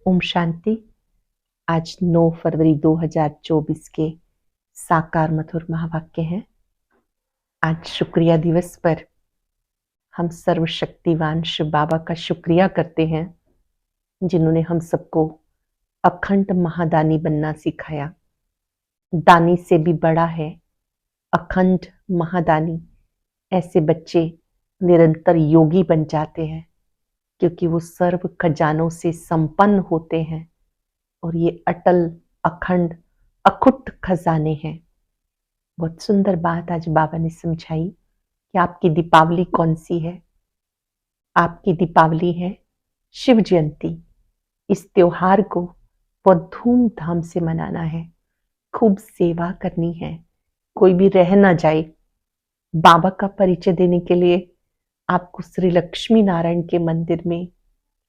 ओम शांति। आज 9 फरवरी 2024 के साकार मधुर महावाक्य हैं। आज शुक्रिया दिवस पर हम सर्वशक्तिवान शिव बाबा का शुक्रिया करते हैं, जिन्होंने हम सबको अखंड महादानी बनना सिखाया। दानी से भी बड़ा है अखंड महादानी। ऐसे बच्चे निरंतर योगी बन जाते हैं, क्योंकि वो सर्व खजानों से संपन्न होते हैं और ये अटल अखंड अखुट खजाने हैं। बहुत सुंदर बात आज बाबा ने समझाई कि आपकी दीपावली कौन सी है। आपकी दीपावली है शिव जयंती। इस त्योहार को बहुत धूमधाम से मनाना है, खूब सेवा करनी है, कोई भी रह ना जाए। बाबा का परिचय देने के लिए आपको श्री लक्ष्मी नारायण के मंदिर में,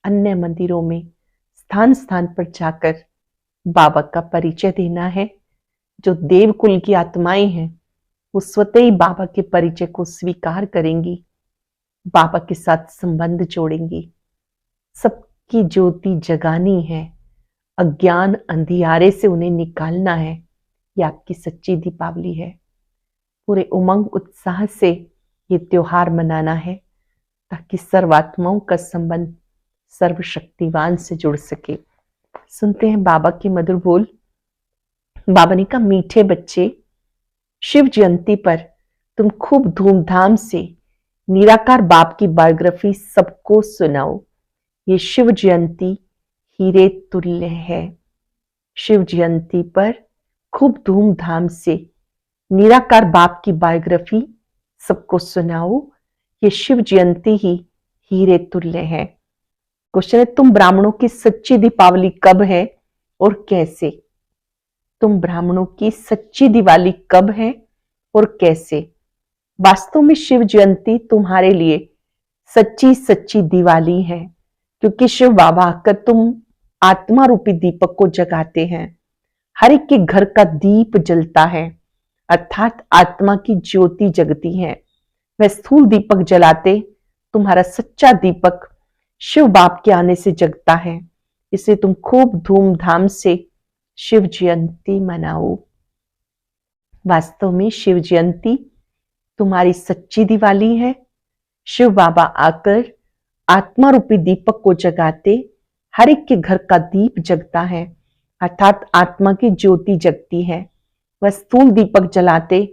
अन्य मंदिरों में, स्थान स्थान पर जाकर बाबा का परिचय देना है। जो देवकुल की आत्माएं हैं वो स्वतः ही बाबा के परिचय को स्वीकार करेंगी, बाबा के साथ संबंध जोड़ेंगी। सबकी ज्योति जगानी है, अज्ञान अंधियारे से उन्हें निकालना है। ये आपकी सच्ची दीपावली है। पूरे उमंग उत्साह से ये त्योहार मनाना है, ताकि सर्वात्माओं का संबंध सर्वशक्तिवान से जुड़ सके। सुनते हैं बाबा के मधुर बोल। बाबा ने कहा, मीठे बच्चे, शिव जयंती पर तुम खूब धूमधाम से निराकार बाप की बायोग्राफी सबको सुनाओ। ये शिव जयंती हीरे तुल्य है। शिव जयंती पर खूब धूमधाम से निराकार बाप की बायोग्राफी सबको सुनाओ। ये शिव जयंती ही हीरे तुल्य है। क्वेश्चन है, तुम ब्राह्मणों की सच्ची दीपावली कब है और कैसे? तुम ब्राह्मणों की सच्ची दिवाली कब है और कैसे? वास्तव में शिव जयंती तुम्हारे लिए सच्ची सच्ची दिवाली है, क्योंकि शिव बाबा आकर तुम आत्मा रूपी दीपक को जगाते हैं। हर एक के घर का दीप जलता है, अर्थात आत्मा की ज्योति जगती है। वह स्थूल दीपक जलाते तुम्हारा सच्चा दीपक शिव बाप के आने से जगता है। इसलिए तुम खूब धूमधाम से शिव जयंती मनाओ। वास्तव में शिव जयंती तुम्हारी सच्ची दिवाली है। शिव बाबा आकर आत्मा रूपी दीपक को जगाते हर एक के घर का दीप जगता है, अर्थात आत्मा की ज्योति जगती है। वह स्थूल दीपक जलाते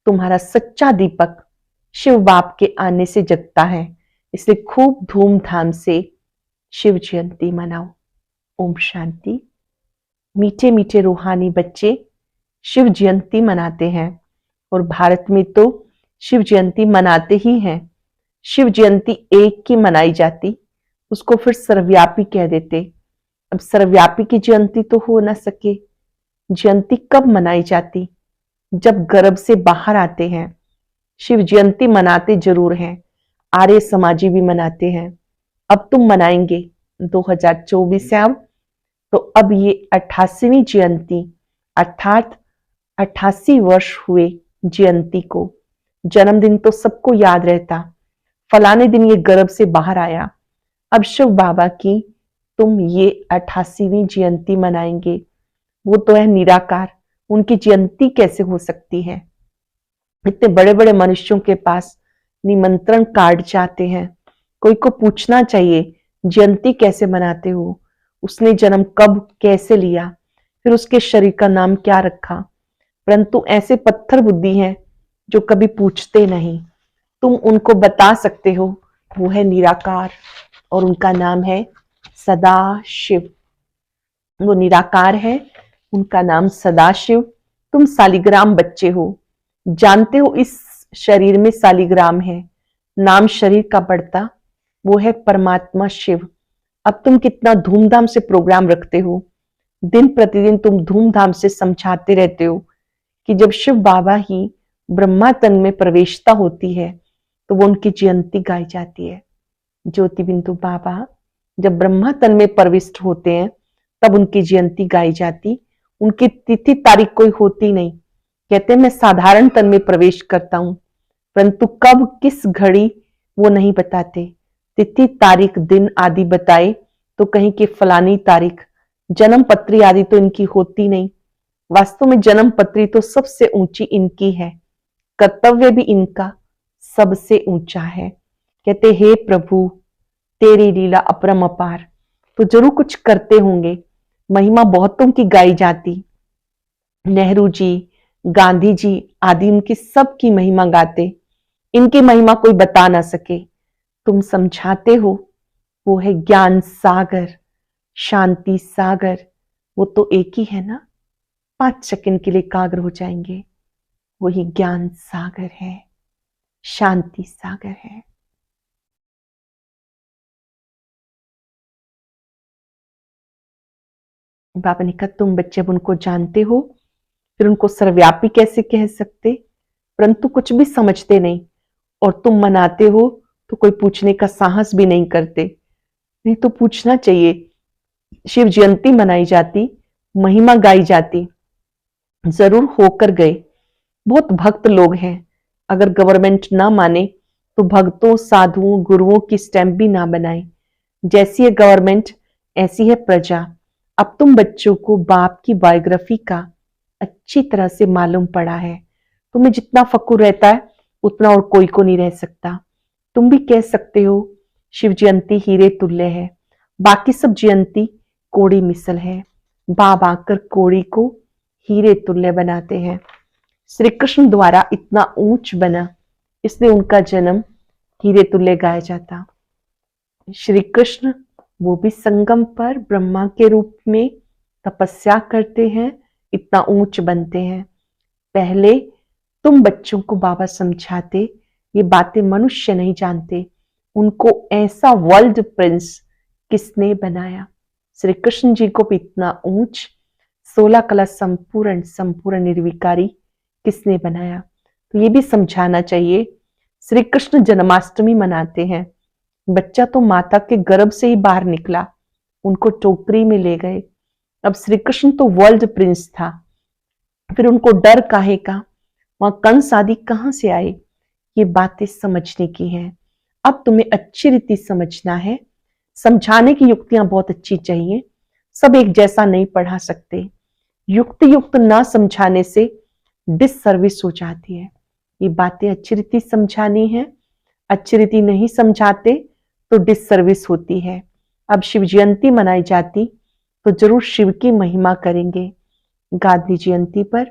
तुम्हारा सच्चा दीपक शिव बाप के आने से जगता है। इसलिए खूब धूमधाम से शिव जयंती मनाओ। ओम शांति। मीठे मीठे रूहानी बच्चे शिव जयंती मनाते हैं, और भारत में तो शिव जयंती मनाते ही हैं। शिव जयंती एक की मनाई जाती, उसको फिर सर्वव्यापी कह देते। अब सर्वव्यापी की जयंती तो हो ना सके। जयंती कब मनाई जाती? जब गर्भ से बाहर आते हैं। शिव जयंती मनाते जरूर हैं, आर्य समाजी भी मनाते हैं। अब तुम मनाएंगे 2024 से। अब तो अब ये 88वीं जयंती, अर्थात 88 वर्ष हुए जयंती को। जन्मदिन तो सबको याद रहता, फलाने दिन ये गर्भ से बाहर आया। अब शिव बाबा की तुम ये 88वीं जयंती मनाएंगे। वो तो है निराकार, उनकी जयंती कैसे हो सकती है? इतने बड़े बड़े मनुष्यों के पास निमंत्रण कार्ड जाते हैं। कोई को पूछना चाहिए जयंती कैसे मनाते हो, उसने जन्म कब कैसे लिया, फिर उसके शरीर का नाम क्या रखा। परंतु ऐसे पत्थर बुद्धि हैं जो कभी पूछते नहीं। तुम उनको बता सकते हो, वो है निराकार और उनका नाम है सदाशिव। वो निराकार है, उनका नाम सदाशिव। तुम सालिग्राम बच्चे हो, जानते हो इस शरीर में सालिग्राम है। नाम शरीर का बढ़ता, वो है परमात्मा शिव। अब तुम कितना धूमधाम से प्रोग्राम रखते हो, दिन प्रतिदिन तुम धूमधाम से समझाते रहते हो कि जब शिव बाबा ही ब्रह्मा तन में प्रवेशता होती है तो वो उनकी जयंती गाई जाती है। ज्योति बिंदु बाबा जब ब्रह्मा तन में प्रविष्ट होते हैं तब उनकी जयंती गाई जाती। उनकी तिथि तारीख कोई होती नहीं। कहते हैं मैं साधारण तन में प्रवेश करता हूं, परंतु कब किस घड़ी वो नहीं बताते। तिथि तारीख दिन आदि बताए तो कहीं की फलानी तारीख, जन्म पत्री आदि तो इनकी होती नहीं। वास्तव में जन्म पत्री तो सबसे ऊंची इनकी है, कर्तव्य भी इनका सबसे ऊंचा है। कहते हे प्रभु, तेरी लीला अपरम अपार। तो जरूर कुछ करते होंगे, महिमा बहुतों की गाई जाती। नेहरू जी, गांधी जी आदि उनकी सबकी महिमा गाते, इनकी महिमा कोई बता ना सके। तुम समझाते हो, वो है ज्ञान सागर, शांति सागर। वो तो एक ही है ना, 5 सेकंड के लिए एकाग्र हो जाएंगे। वही ज्ञान सागर है, शांति सागर है। बाबा ने कहा तुम बच्चे अब उनको जानते हो, फिर उनको सर्वव्यापी कैसे कह सकते, परंतु कुछ भी समझते नहीं, और तुम मनाते हो तो कोई पूछने का साहस भी नहीं करते। नहीं तो पूछना चाहिए। शिव जयंती मनाई जाती, महिमा गाई जाती, जरूर होकर गए। बहुत भक्त लोग हैं, अगर गवर्नमेंट ना माने तो भक्तों, साधुओं, गुरुओं की स्टैंप भी ना बनाए। जैसी है गवर्नमेंट ऐसी है प्रजा। अब तुम बच्चों को बाप की बायोग्राफी का अच्छी तरह से मालूम पड़ा है। तुम्हें जितना फक्र रहता है उतना और कोई को नहीं रह सकता। तुम भी कह सकते हो शिव जयंती हीरे तुल्य है, बाकी सब जयंती कोड़ी मिसल है। बाप आकर कोड़ी को हीरे तुल्य बनाते हैं। श्री कृष्ण द्वारा इतना ऊंच बना, इसलिए उनका जन्म हीरे तुल्य गाया जाता। श्री कृष्ण वो भी संगम पर ब्रह्मा के रूप में तपस्या करते हैं, इतना ऊंच बनते हैं। पहले तुम बच्चों को बाबा समझाते, ये बातें मनुष्य नहीं जानते, उनको ऐसा वर्ल्ड प्रिंस किसने बनाया। श्री कृष्ण जी को भी इतना ऊंच 16 कला संपूर्ण निर्विकारी किसने बनाया। तो ये भी समझाना चाहिए। श्री कृष्ण जन्माष्टमी मनाते हैं, बच्चा तो माता के गर्भ से ही बाहर निकला, उनको टोकरी में ले गए। अब श्री कृष्ण तो वर्ल्ड प्रिंस था, फिर उनको डर काहे का, वहां कंस आदि कहां से आए। ये बातें समझने की है। अब तुम्हें अच्छी रीति समझना है। समझाने की युक्तियां बहुत अच्छी चाहिए, सब एक जैसा नहीं पढ़ा सकते। युक्त ना समझाने से डिससर्विस हो जाती है। ये बातें अच्छी रीति समझानी है, अच्छी रीति नहीं समझाते तो डिससर्विस होती है। अब शिव जयंती मनाई जाती तो जरूर शिव की महिमा करेंगे। गांधी जयंती पर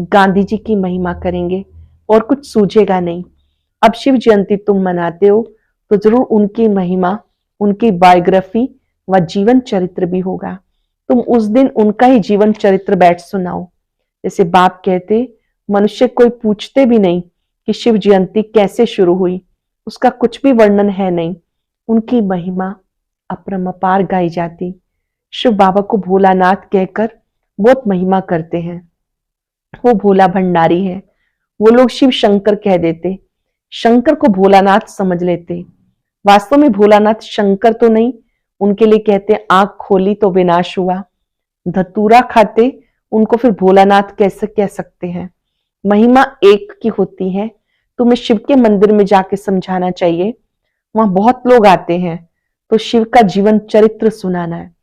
गांधी जी की महिमा करेंगे और कुछ सूझेगा नहीं। अब शिव जयंती तुम मनाते हो तो जरूर उनकी महिमा, उनकी बायोग्राफी व जीवन चरित्र भी होगा। तुम उस दिन उनका ही जीवन चरित्र बैठ सुनाओ। जैसे बाप कहते, मनुष्य कोई पूछते भी नहीं कि शिव जयंती कैसे शुरू हुई, उसका कुछ भी वर्णन है नहीं। उनकी महिमा अपरंपार गाई जाती। शिव बाबा को भोलानाथ कहकर बहुत महिमा करते हैं, वो भोला भंडारी है। वो लोग शिव शंकर कह देते, शंकर को भोलानाथ समझ लेते। वास्तव में भोलानाथ शंकर तो नहीं, उनके लिए कहते आंख खोली तो विनाश हुआ। धतूरा खाते, उनको फिर भोलानाथ कैसे कह सकते हैं। महिमा एक की होती है। तुम्हें शिव के मंदिर में जाके समझाना चाहिए, वहां बहुत लोग आते हैं, तो शिव का जीवन चरित्र सुनाना है।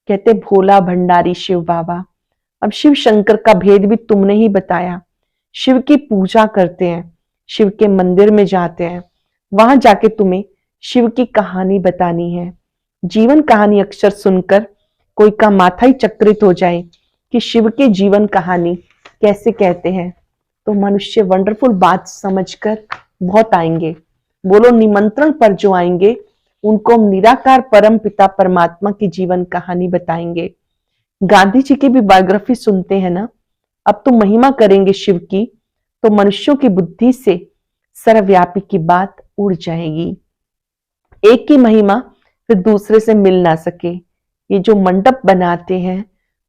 कहते भोला भंडारी शिव बाबा। अब शिव शंकर का भेद भी तुमने ही बताया। शिव की पूजा करते हैं, शिव के मंदिर में जाते हैं, वहां जाके तुम्हें शिव की कहानी बतानी है। जीवन कहानी अक्षर सुनकर कोई का माथा ही चक्रित हो जाए कि शिव के जीवन कहानी कैसे कहते हैं, तो मनुष्य वंडरफुल बात समझकर बहुत आएंगे। बोलो निमंत्रण पर जो आएंगे उनको हम निराकार परम पिता परमात्मा की जीवन कहानी बताएंगे। गांधी जी की भी बायोग्राफी सुनते हैं ना। अब तो महिमा करेंगे शिव की, तो मनुष्यों की बुद्धि से सर्वव्यापी की बात उड़ जाएगी। एक की महिमा फिर दूसरे से मिल ना सके। ये जो मंडप बनाते हैं,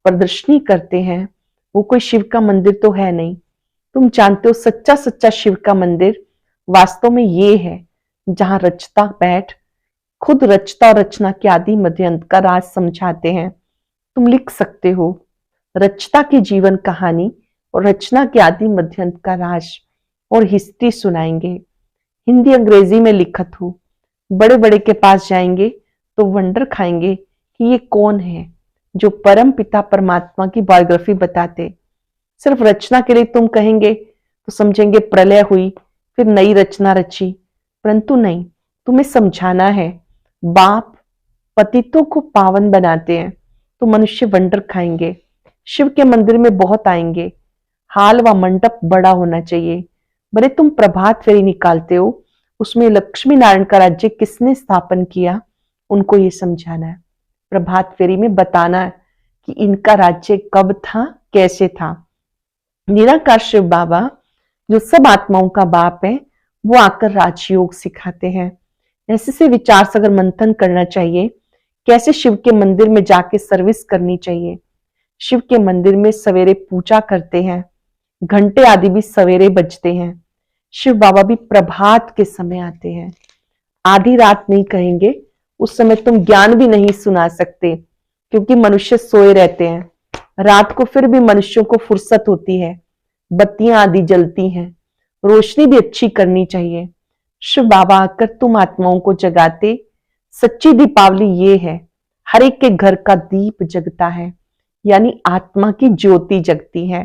प्रदर्शनी करते हैं, वो कोई शिव का मंदिर तो है नहीं। तुम जानते हो सच्चा सच्चा शिव का मंदिर वास्तव में ये है जहां रचता बैठ खुद रचता और रचना के आदि मध्य अंत का राज समझाते हैं। तुम लिख सकते हो रचता की जीवन कहानी और रचना के आदि मध्य अंत का राज और हिस्ट्री सुनाएंगे। हिंदी अंग्रेजी में लिखत हो, बड़े बड़े के पास जाएंगे तो वंडर खाएंगे कि ये कौन है जो परम पिता परमात्मा की बायोग्राफी बताते। सिर्फ रचना के लिए तुम कहेंगे तो समझेंगे प्रलय हुई फिर नई रचना रची, परंतु नहीं, तुम्हें समझाना है बाप पतितों को पावन बनाते हैं तो मनुष्य वंडर खाएंगे। शिव के मंदिर में बहुत आएंगे, हाल व मंडप बड़ा होना चाहिए। भले तुम प्रभात फेरी निकालते हो, उसमें लक्ष्मी नारायण का राज्य किसने स्थापन किया, उनको ये समझाना है। प्रभात फेरी में बताना है कि इनका राज्य कब था, कैसे था। निराकार शिव बाबा जो सब आत्माओं का बाप है, वो आकर राजयोग सिखाते हैं। ऐसे से विचार सागर मंथन करना चाहिए, कैसे शिव के मंदिर में जाके सर्विस करनी चाहिए। शिव के मंदिर में सवेरे पूजा करते हैं, घंटे आदि भी सवेरे बजते हैं। शिव बाबा भी प्रभात के समय आते हैं। आधी रात नहीं कहेंगे, उस समय तुम ज्ञान भी नहीं सुना सकते, क्योंकि मनुष्य सोए रहते हैं। रात को फिर भी मनुष्यों को फुर्सत होती है, बत्तियां आदि जलती हैं, रोशनी भी अच्छी करनी चाहिए। शिव बाबा आकर तुम आत्माओं को जगाते। सच्ची दीपावली ये है, हर एक के घर का दीप जगता है, यानी आत्मा की ज्योति जगती है।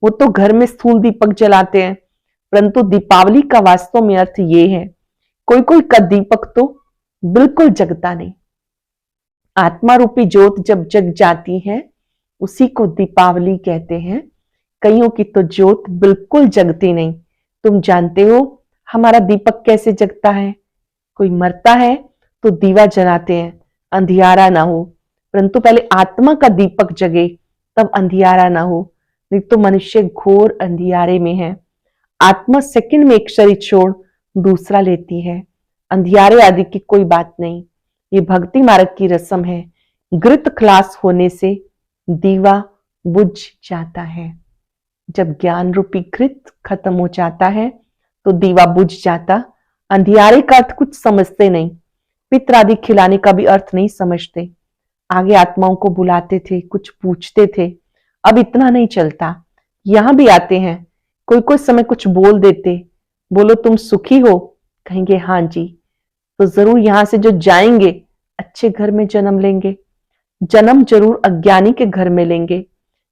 वो तो घर में स्थूल दीपक जलाते हैं, परंतु दीपावली का वास्तव में अर्थ ये है, कोई कोई का दीपक तो बिल्कुल जगता नहीं। आत्मा रूपी ज्योत जब जग जाती है, उसी को दीपावली कहते हैं। कईयों की तो ज्योत बिल्कुल जगती नहीं। तुम जानते हो हमारा दीपक कैसे जगता है? कोई मरता है तो दीवा जलाते हैं, अंधियारा ना हो, परंतु पहले आत्मा का दीपक जगे तब अंधियारा ना हो, नहीं तो मनुष्य घोर अंधियारे में है। आत्मा सेकंड में एक शरीर छोड़ दूसरा लेती है। अंधियारे आदि की कोई बात नहीं, ये भक्ति मार्ग की रस्म है। घृत खलास होने से दीवा बुझ जाता है। जब ज्ञान रूपी घृत खत्म हो जाता है तो दीवा बुझ जाता। अंधियारे का अर्थ कुछ समझते नहीं, पित्र आदि खिलाने का भी अर्थ नहीं समझते। आगे आत्माओं को बुलाते थे, कुछ पूछते थे, अब इतना नहीं चलता। यहां भी आते हैं, कोई कोई समय कुछ बोल देते, बोलो तुम सुखी हो, कहेंगे हाँ जी, तो जरूर यहां से जो जाएंगे अच्छे घर में जन्म लेंगे। जन्म जरूर अज्ञानी के घर में लेंगे,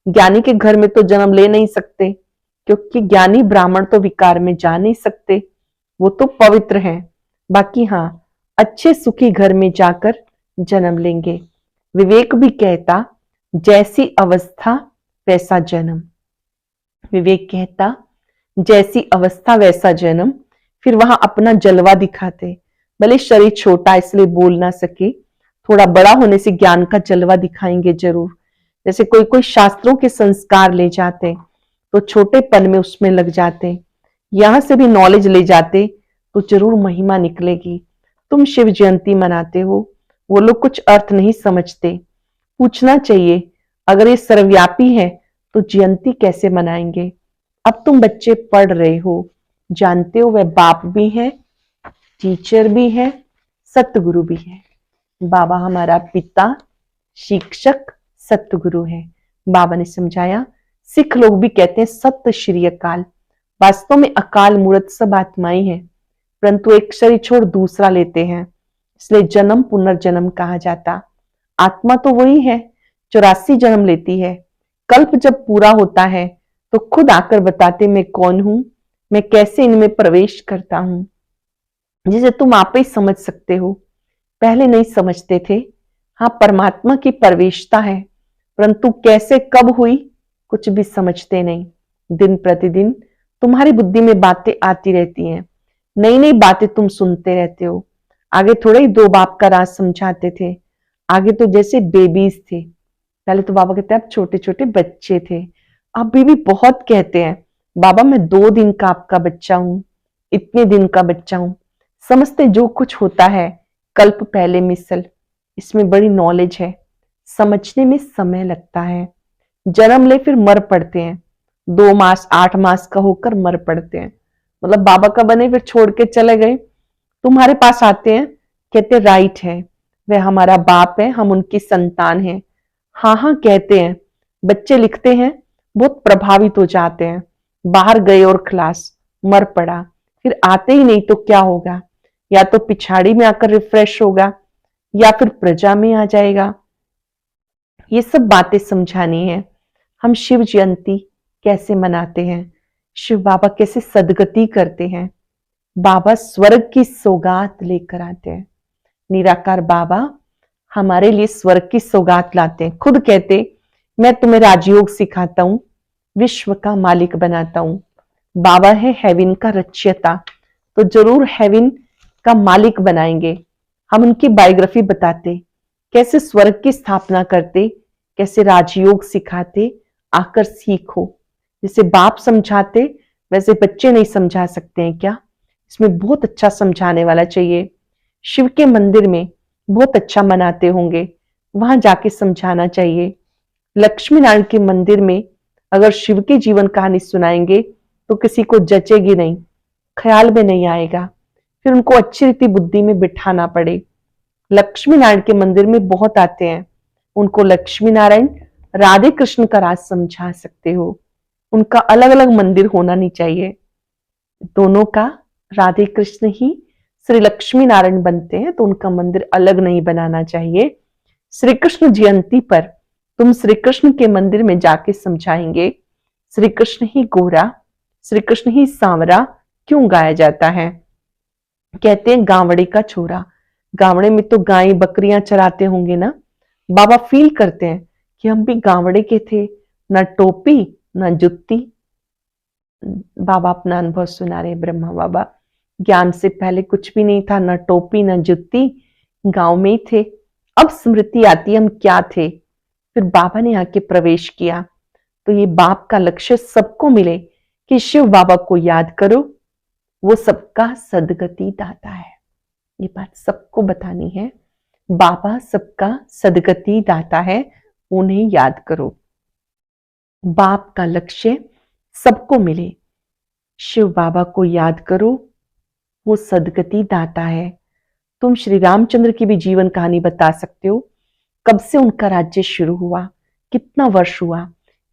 ज्ञानी के घर में तो जन्म ले नहीं सकते, क्योंकि ज्ञानी ब्राह्मण तो विकार में जा नहीं सकते, वो तो पवित्र हैं। बाकी हाँ, अच्छे सुखी घर में जाकर जन्म लेंगे। विवेक भी कहता जैसी अवस्था वैसा जन्म। विवेक कहता जैसी अवस्था वैसा जन्म। फिर वहां अपना जलवा दिखाते। भले शरीर छोटा इसलिए बोल ना सके, थोड़ा बड़ा होने से ज्ञान का जलवा दिखाएंगे जरूर। जैसे कोई कोई शास्त्रों के संस्कार ले जाते तो छोटेपन में उसमें लग जाते, यहां से भी नॉलेज ले जाते तो जरूर महिमा निकलेगी। तुम शिव जयंती मनाते हो, वो लोग कुछ अर्थ नहीं समझते। पूछना चाहिए, अगर ये सर्वव्यापी है तो जयंती कैसे मनाएंगे? अब तुम बच्चे पढ़ रहे हो, जानते हो वह बाप भी है, टीचर भी है, सतगुरु भी है। बाबा हमारा पिता, शिक्षक, सतगुरु है। बाबा ने समझाया, सिख लोग भी कहते हैं सत श्री अकाल। वास्तव में अकाल मूर्त सब आत्माएं हैं, परंतु एक शरीर छोड़ दूसरा लेते हैं, इसलिए जन्म पुनर्जन्म कहा जाता। आत्मा तो वही है, 84 जन्म लेती है। कल्प जब पूरा होता है तो खुद आकर बताते मैं कौन हूं, मैं कैसे इनमें प्रवेश करता हूं, जिसे तुम आप ही समझ सकते हो। पहले नहीं समझते थे। हाँ, परमात्मा की प्रवेशता है, परंतु कैसे कब हुई कुछ भी समझते नहीं। दिन प्रतिदिन तुम्हारी बुद्धि में बातें आती रहती हैं, नई नई बातें तुम सुनते रहते हो। आगे थोड़े ही दो बाप का राज समझाते थे, आगे तो जैसे बेबीज थे। पहले तो बाबा कहते हैं अब छोटे छोटे बच्चे थे, अभी भी बहुत कहते हैं बाबा मैं 2 दिन का आपका बच्चा हूं, इतने दिन का बच्चा हूं। समझते जो कुछ होता है कल्प पहले मिसल। इसमें बड़ी नॉलेज है, समझने में समय लगता है। जन्म ले फिर मर पड़ते हैं, 2 मास 8 मास का होकर मर पड़ते हैं। मतलब बाबा का बने फिर छोड़ के चले गए, तुम्हारे पास आते हैं, कहते राइट है, वह हमारा बाप है, हम उनकी संतान हैं। हाँ हाँ कहते हैं, बच्चे लिखते हैं, बहुत प्रभावित हो जाते हैं। बाहर गए और क्लास मर पड़ा, फिर आते ही नहीं तो क्या होगा? या तो पिछाड़ी में आकर रिफ्रेश होगा या फिर प्रजा में आ जाएगा। ये सब बातें समझानी है। हम शिव जयंती कैसे मनाते हैं, शिव बाबा कैसे सदगति करते हैं, बाबा स्वर्ग की सौगात लेकर आते हैं। निराकार बाबा हमारे लिए स्वर्ग की सौगात लाते हैं। खुद कहते, मैं तुम्हें राजयोग सिखाता हूं, विश्व का मालिक बनाता हूं। बाबा है हेवन का रचयिता, तो जरूर हेवन का मालिक बनाएंगे। हम उनकी बायोग्राफी बताते, कैसे स्वर्ग की स्थापना करते, कैसे राजयोग सिखाते, आकर सीखो। जैसे बाप समझाते वैसे बच्चे नहीं समझा सकते हैं क्या? इसमें बहुत अच्छा समझाने वाला चाहिए। शिव के मंदिर में बहुत अच्छा मनाते होंगे, वहां जाके समझाना चाहिए। लक्ष्मी नारायण के मंदिर में अगर शिव की जीवन कहानी सुनाएंगे तो किसी को जचेगी नहीं, ख्याल में नहीं आएगा, फिर उनको अच्छी रीति बुद्धि में बिठाना पड़े। लक्ष्मी नारायण के मंदिर में बहुत आते हैं, उनको लक्ष्मी नारायण राधे कृष्ण का राज समझा सकते हो। उनका अलग अलग मंदिर होना नहीं चाहिए, दोनों का राधे कृष्ण ही श्री लक्ष्मी नारायण बनते हैं, तो उनका मंदिर अलग नहीं बनाना चाहिए। श्री कृष्ण जयंती पर तुम श्री कृष्ण के मंदिर में जाके समझाएंगे श्री कृष्ण ही गोरा, श्री कृष्ण ही सांवरा क्यों गाया जाता है। कहते हैं गावड़े का छोरा, गावड़े में तो गाय बकरियां चराते होंगे ना। बाबा फील करते हैं कि हम भी गावड़े के थे, ना टोपी ना जुत्ती। बाबा अपना अनुभव सुना रहे, ब्रह्मा बाबा, ज्ञान से पहले कुछ भी नहीं था, ना टोपी ना जुत्ती, गांव में ही थे। अब स्मृति आती हम क्या थे, फिर बाबा ने आके प्रवेश किया। तो ये बाप का लक्ष्य सबको मिले कि शिव बाबा को याद करो, वो सबका सदगति दाता है। ये बात सबको बतानी है, बाबा सबका सदगति दाता है, उन्हें याद करो। बाप का लक्ष्य सबको मिले, शिव बाबा को याद करो, वो सदगति दाता है। तुम श्री रामचंद्र की भी जीवन कहानी बता सकते हो, कब से उनका राज्य शुरू हुआ, कितना वर्ष हुआ,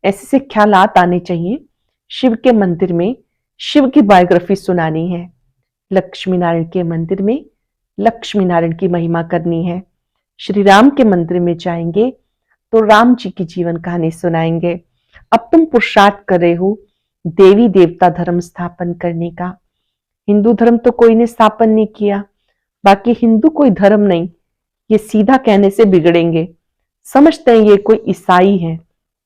ऐसे से ख्यालात आने चाहिए। शिव के मंदिर में शिव की बायोग्राफी सुनानी है, लक्ष्मी नारायण के मंदिर में लक्ष्मी नारायण की महिमा करनी है। श्री राम के मंदिर में जाएंगे तो राम जी की जीवन कहानी सुनाएंगे। अब तुम पुरुषार्थ कर रहे हो देवी देवता धर्म स्थापन करने का। हिंदू धर्म तो कोई ने स्थापन नहीं किया, बाकी हिंदू कोई धर्म नहीं, ये सीधा कहने से बिगड़ेंगे, समझते हैं ये कोई ईसाई है।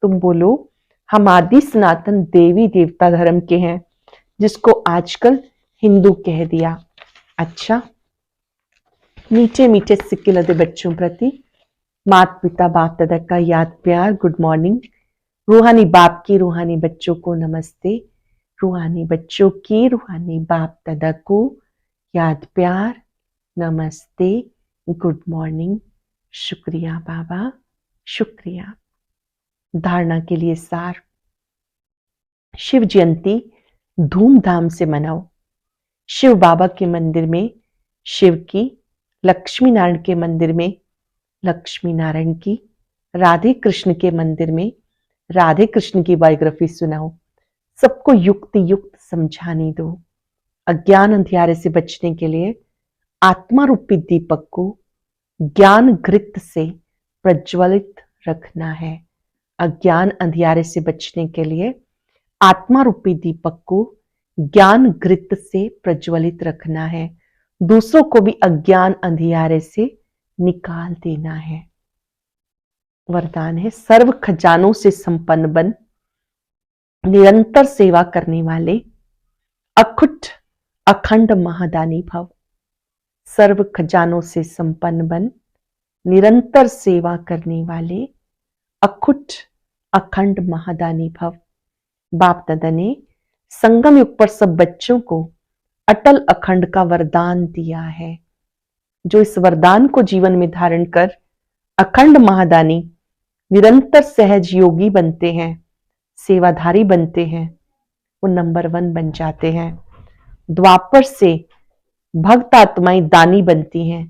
तुम बोलो हम आदि सनातन देवी देवता धर्म के हैं, जिसको आजकल हिंदू कह दिया। अच्छा, मीठे मीठे सिक्के लदे बच्चों प्रति माता पिता बाप दादा का याद प्यार, गुड मॉर्निंग। रूहानी बाप की रूहानी बच्चों को नमस्ते, रूहानी बच्चों की रूहानी बाप दादा को याद प्यार, नमस्ते, गुड मॉर्निंग, शुक्रिया बाबा, शुक्रिया। धारणा के लिए सार, शिव जयंती धूमधाम से मनाओ। शिव बाबा के मंदिर में शिव की, लक्ष्मी नारायण के मंदिर में लक्ष्मी नारायण की, राधे कृष्ण के मंदिर में राधे कृष्ण की बायोग्राफी सुनाओ। सबको युक्ति युक्त समझाने दो। अज्ञान अंधियारे से बचने के लिए आत्मा रूपी दीपक को ज्ञान घृत से प्रज्वलित रखना है। अज्ञान अंधियारे से बचने के लिए आत्मा रूपी दीपक को ज्ञान घृत से प्रज्वलित रखना है। दूसरों को भी अज्ञान अंधियारे से निकाल देना है। वरदान है, सर्व खजानों से संपन्न बन, निरंतर सेवा करने वाले अखुट अखंड महादानी भव। सर्व खजानों से संपन्न बन, निरंतर सेवा करने वाले अखुट अखंड महादानी भव। बाप दादा ने संगम युग पर सब बच्चों को अटल अखंड का वरदान दिया है। जो इस वरदान को जीवन में धारण कर अखंड महादानी निरंतर सहज योगी बनते हैं, सेवाधारी बनते हैं, वो नंबर 1 बन जाते हैं। द्वापर से भक्त आत्माएं दानी बनती हैं,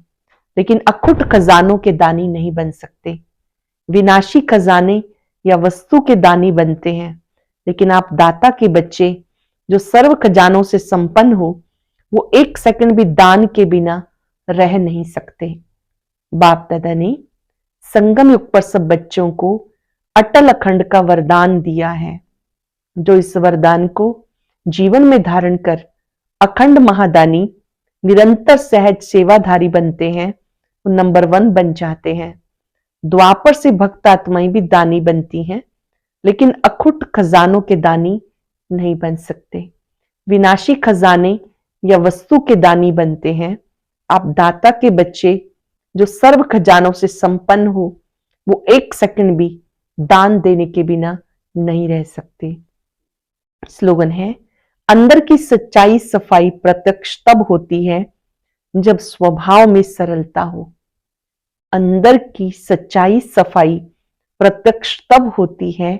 लेकिन अखुट खजानों के दानी नहीं बन सकते। विनाशी खजाने या वस्तु के दानी बनते हैं, लेकिन आप दाता के बच्चे जो सर्व खजानों से संपन्न हो, वो एक सेकंड भी दान के बिना रह नहीं सकते। बाप दादा ने संगम युग पर सब बच्चों को अटल अखंड का वरदान दिया है। जो इस वरदान को जीवन में धारण कर अखंड महादानी निरंतर सहज सेवाधारी बनते हैं, वो नंबर 1 बन जाते हैं। द्वापर से भक्त आत्माएं भी दानी बनती हैं, लेकिन अखुट खजानों के दानी नहीं बन सकते। विनाशी खजाने या वस्तु के दानी बनते हैं। आप दाता के बच्चे जो सर्व खजानों से संपन्न हो, वो एक सेकंड भी दान देने के बिना नहीं रह सकते। स्लोगन है, अंदर की सच्चाई सफाई प्रत्यक्ष तब होती है जब स्वभाव में सरलता हो। अंदर की सच्चाई सफाई प्रत्यक्ष तब होती है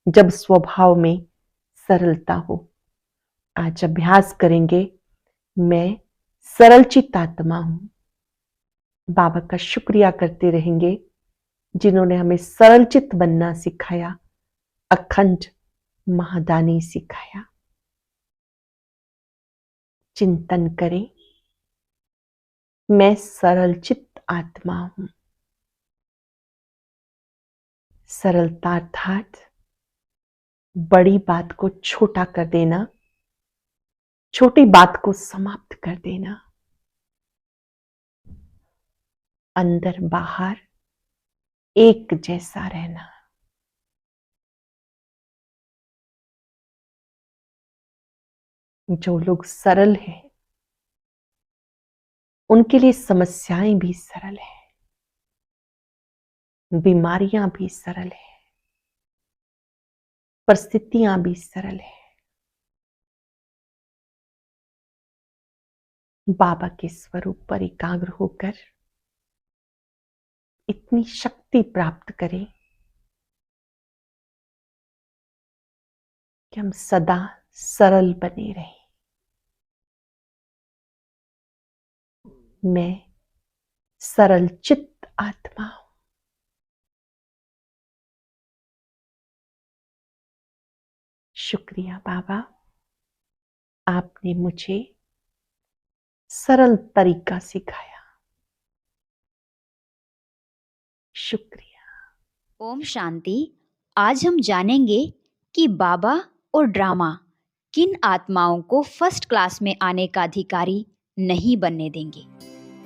जब स्वभाव में सरलता हो। आज अभ्यास करेंगे, मैं सरल चित्त आत्मा हूं। बाबा का शुक्रिया करते रहेंगे जिन्होंने हमें सरल चित्त बनना सिखाया, अखंड महादानी सिखाया। चिंतन करें, मैं सरल चित्त आत्मा हूं। सरलता अर्थात बड़ी बात को छोटा कर देना, छोटी बात को समाप्त कर देना, अंदर बाहर एक जैसा रहना। जो लोग सरल हैं उनके लिए समस्याएं भी सरल है, बीमारियां भी सरल है, परिस्थितियां भी सरल है। बाबा के स्वरूप पर एकाग्र होकर इतनी शक्ति प्राप्त करें कि हम सदा सरल बने रहें। मैं सरल चित्त आत्मा हूं। शुक्रिया बाबा, आपने मुझे सरल तरीका सिखाया। शुक्रिया। ओम शांति। आज हम जानेंगे कि बाबा और ड्रामा किन आत्माओं को फर्स्ट क्लास में आने का अधिकारी नहीं बनने देंगे।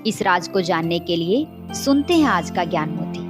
इस राज को जानने के लिए सुनते हैं आज का ज्ञान मोती।